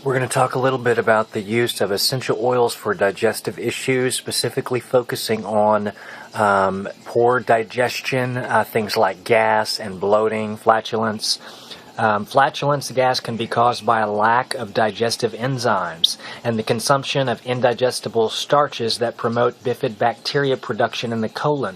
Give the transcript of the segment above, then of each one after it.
We're going to talk a little bit about the use of essential oils for digestive issues, specifically focusing on poor digestion, things like gas and bloating, flatulence. Flatulence gas can be caused by a lack of digestive enzymes and the consumption of indigestible starches that promote bifid bacteria production in the colon.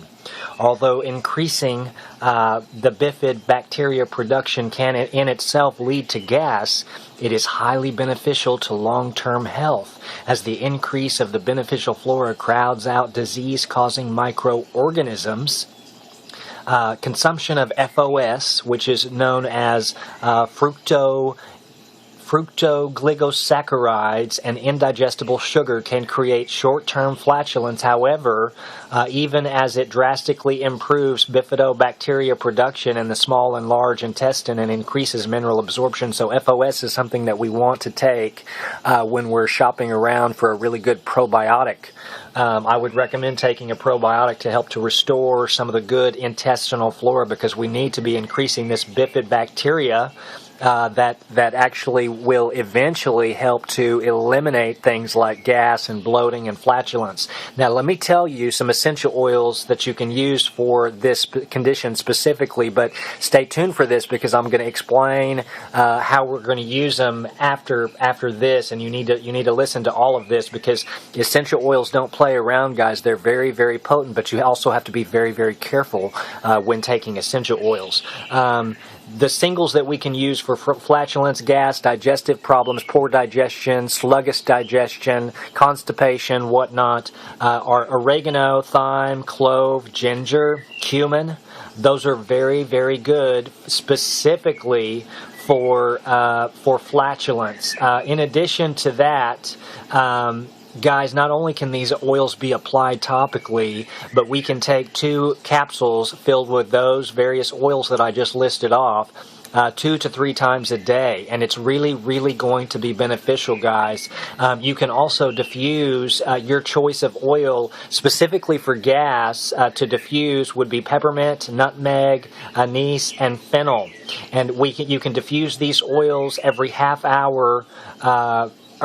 Although increasing the bifid bacteria production can in itself lead to gas, it is highly beneficial to long-term health, as the increase of the beneficial flora crowds out disease-causing microorganisms. Consumption of FOS, which is known as fructoglycosaccharides and indigestible sugar, can create short-term flatulence. However, even as it drastically improves bifidobacteria production in the small and large intestine and increases mineral absorption. So FOS is something that we want to take when we're shopping around for a really good probiotic. I would recommend taking a probiotic to help to restore some of the good intestinal flora, because we need to be increasing this bifid bacteria that actually will eventually help to eliminate things like gas and bloating and flatulence. Now, let me tell you some essential oils that you can use for this condition specifically, but stay tuned for this, because I'm going to explain how we're going to use them after this, and you need to listen to all of this, because essential oils don't play around, guys. They're very, very potent, but you also have to be very, very careful when taking essential oils. The singles that we can use for flatulence, gas, digestive problems, poor digestion, sluggish digestion, constipation, whatnot, are oregano, thyme, clove, ginger, cumin. Those are very, very good specifically for flatulence. In addition to that, guys, not only can these oils be applied topically, but we can take 2 capsules filled with those various oils that I just listed off 2 to 3 times a day, and it's really, really going to be beneficial, guys. You can also diffuse your choice of oil. Specifically for gas, to diffuse would be peppermint, nutmeg, anise, and fennel. And you can diffuse these oils every half hour,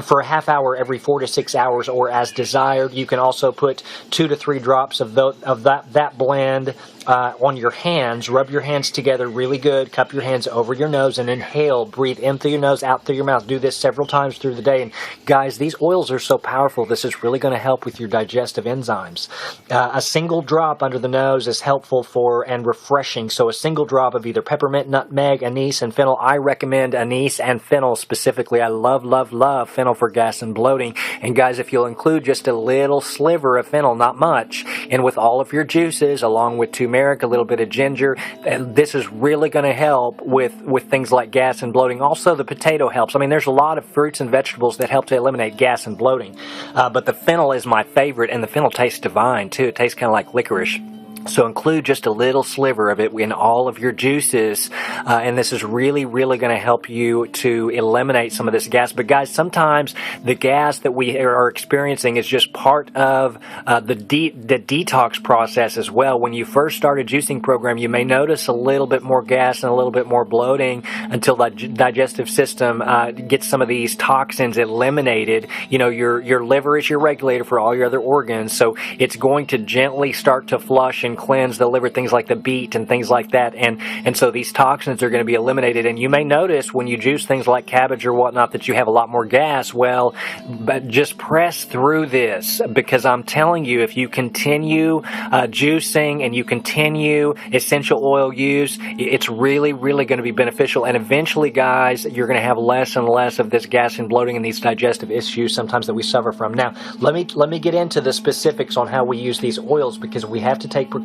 for a half hour every 4 to 6 hours, or as desired. You can also put 2 to 3 drops of that blend on your hands. Rub your hands together really good. Cup your hands over your nose and inhale. Breathe in through your nose, out through your mouth. Do this several times through the day. And guys, these oils are so powerful. This is really going to help with your digestive enzymes. A single drop under the nose is helpful and refreshing. So a single drop of either peppermint, nutmeg, anise, and fennel. I recommend anise and fennel specifically. I love, love, love fennel for gas and bloating. And guys, if you'll include just a little sliver of fennel, not much, and with all of your juices, along with turmeric, a little bit of ginger, this is really going to help with things like gas and bloating. Also, the potato helps. I mean, there's a lot of fruits and vegetables that help to eliminate gas and bloating, but the fennel is my favorite, and the fennel tastes divine too. It tastes kind of like licorice. So include just a little sliver of it in all of your juices, and this is really, really going to help you to eliminate some of this gas. But guys, sometimes the gas that we are experiencing is just part of the detox process as well. When you first start a juicing program, you may notice a little bit more gas and a little bit more bloating until the digestive system gets some of these toxins eliminated. You know, your liver is your regulator for all your other organs, so it's going to gently start to flush and cleanse the liver, things like the beet and things like that, and so these toxins are going to be eliminated. And you may notice when you juice things like cabbage or whatnot that you have a lot more gas. Well, but just press through this, because I'm telling you, if you continue juicing and you continue essential oil use, it's really, really going to be beneficial. And eventually, guys, you're going to have less and less of this gas and bloating and these digestive issues sometimes that we suffer from. Now, let me get into the specifics on how we use these oils, because we have to take precaution.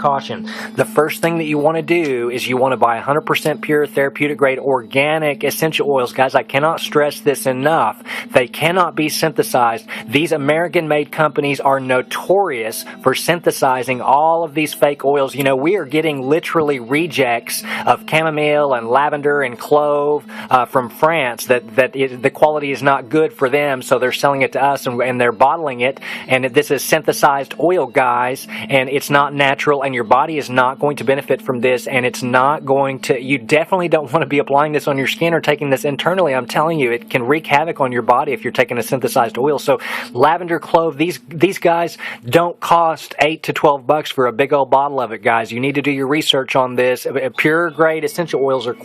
The first thing that you want to do is you want to buy 100% pure, therapeutic grade, organic essential oils. Guys, I cannot stress this enough. They cannot be synthesized. These American-made companies are notorious for synthesizing all of these fake oils. You know, we are getting literally rejects of chamomile and lavender and clove from France the quality is not good for them, so they're selling it to us and they're bottling it, and this is synthesized oil, guys, and it's not natural and your body is not going to benefit from this, and it's not going to, you definitely don't want to be applying this on your skin or taking this internally. I'm telling you, it can wreak havoc on your body if you're taking a synthesized oil. So lavender, clove, these guys don't cost $8 to $12 for a big old bottle of it, guys. You need to do your research on this. Pure grade essential oils are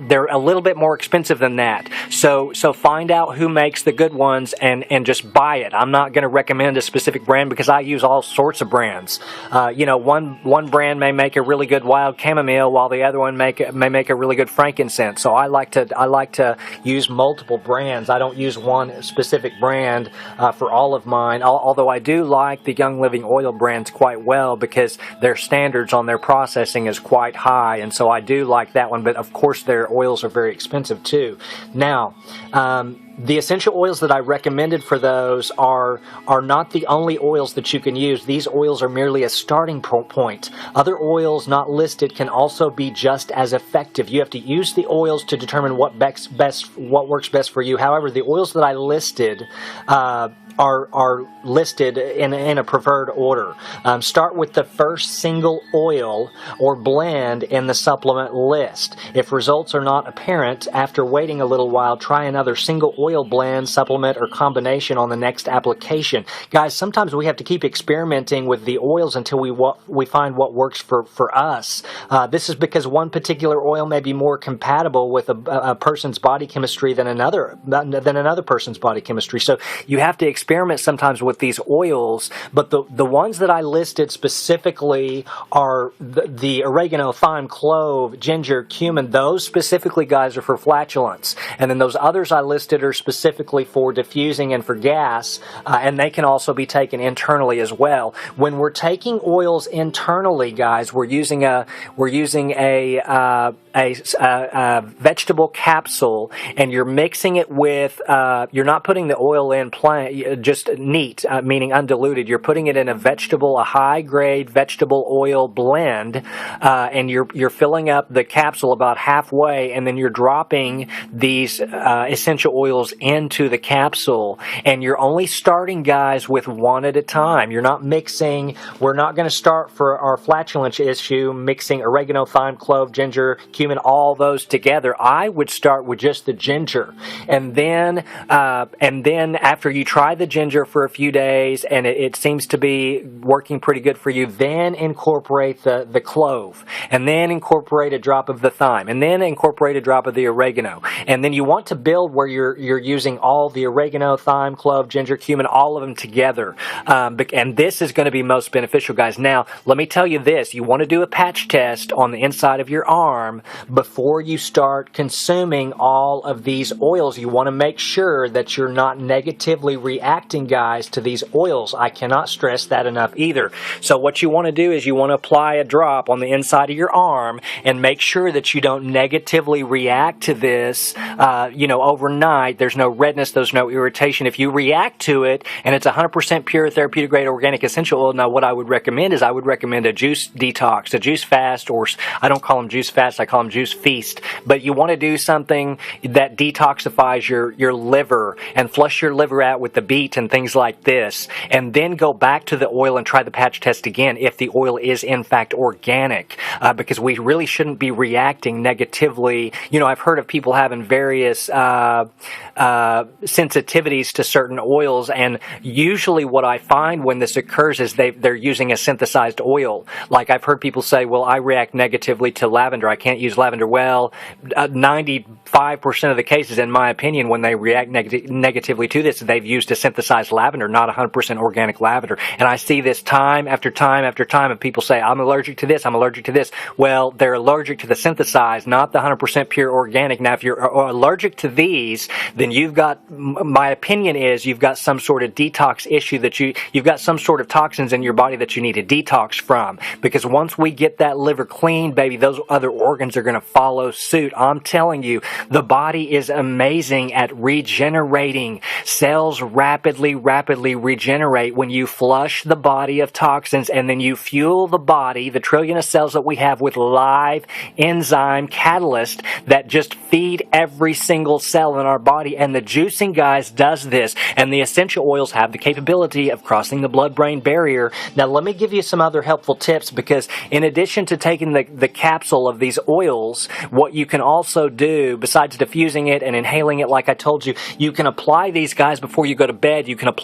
they're a little bit more expensive than that. So find out who makes the good ones and just buy it. I'm not going to recommend a specific brand because I use all sorts of brands. One brand may make a really good wild chamomile, while the other one may make a really good frankincense. So I like to use multiple brands. I don't use one specific brand for all of mine. Although I do like the Young Living oil brands quite well because their standards on their processing is quite high, and so I do like that one. But of course, their oils are very expensive too. Now, the essential oils that I recommended for those are not the only oils that you can use. These oils are merely a starting point. Other oils not listed can also be just as effective. You have to use the oils to determine what works best for you. However, the oils that I listed are listed in a preferred order. Start with the first single oil or blend in the supplement list. If results are not apparent after waiting a little while, try another single oil blend, supplement, or combination on the next application. Guys, sometimes we have to keep experimenting with the oils until we find what works for us. This is because one particular oil may be more compatible with a person's body chemistry than another person's body chemistry. So you have to experiment sometimes with these oils, but the ones that I listed specifically are the oregano, thyme, clove, ginger, cumin. Those specifically, guys, are for flatulence. And then those others I listed are specifically for diffusing and for gas, and they can also be taken internally as well. When we're taking oils internally, guys, we're using a vegetable capsule, and you're mixing it with, you're not putting the oil in just neat, meaning undiluted. You're putting it in a high-grade vegetable oil blend, and you're filling up the capsule about halfway, and then you're dropping these essential oils into the capsule, and you're only starting, guys, with one at a time. You're not mixing. We're not going to start for our flatulence issue mixing oregano, thyme, clove, ginger, cumin, all those together. I would start with just the ginger, and then after you try the ginger for a few days and it seems to be working pretty good for you, then incorporate the clove, and then incorporate a drop of the thyme, and then incorporate a drop of the oregano. And then you want to build where you're using all the oregano, thyme, clove, ginger, cumin, all of them together. And this is going to be most beneficial, guys. Now, let me tell you this. You want to do a patch test on the inside of your arm before you start consuming all of these oils. You want to make sure that you're not negatively reacting, guys, to these oils. I cannot stress that enough either. So what you want to do is you want to apply a drop on the inside of your arm and make sure that you don't negatively react to this, overnight. There's no redness, there's no irritation. If you react to it and it's 100% pure therapeutic grade organic essential oil, now what I would recommend is a juice detox, a juice fast, or I don't call them juice fast, I call them juice feast. But you want to do something that detoxifies your liver and flush your liver out with the beet and things like this, and then go back to the oil and try the patch test again if the oil is in fact organic, because we really shouldn't be reacting negatively. I've heard of people having various sensitivities to certain oils, and usually what I find when this occurs is they're using a synthesized oil. Like I've heard people say, well, I react negatively to lavender, I can't use lavender. Well, 95% of the cases, in my opinion, when they react negatively to this, they've used a synthesized lavender, not 100% organic lavender. And I see this time after time after time, and people say, I'm allergic to this, I'm allergic to this. Well, they're allergic to the synthesized, not the 100% pure organic. Now, if you're allergic to these, then my opinion is you've got some sort of detox issue, that you've got some sort of toxins in your body that you need to detox from. Because once we get that liver clean, baby, those other organs are are going to follow suit. I'm telling you, the body is amazing at regenerating. Cells rapidly regenerate when you flush the body of toxins, and then you fuel the body, the trillion of cells that we have, with live enzyme catalyst that just feed every single cell in our body. And the juicing, guys, does this. And the essential oils have the capability of crossing the blood-brain barrier. Now, let me give you some other helpful tips, because in addition to taking the capsule of these oils, what you can also do, besides diffusing it and inhaling it like I told you, you can apply these, guys, before you go to bed. You can apply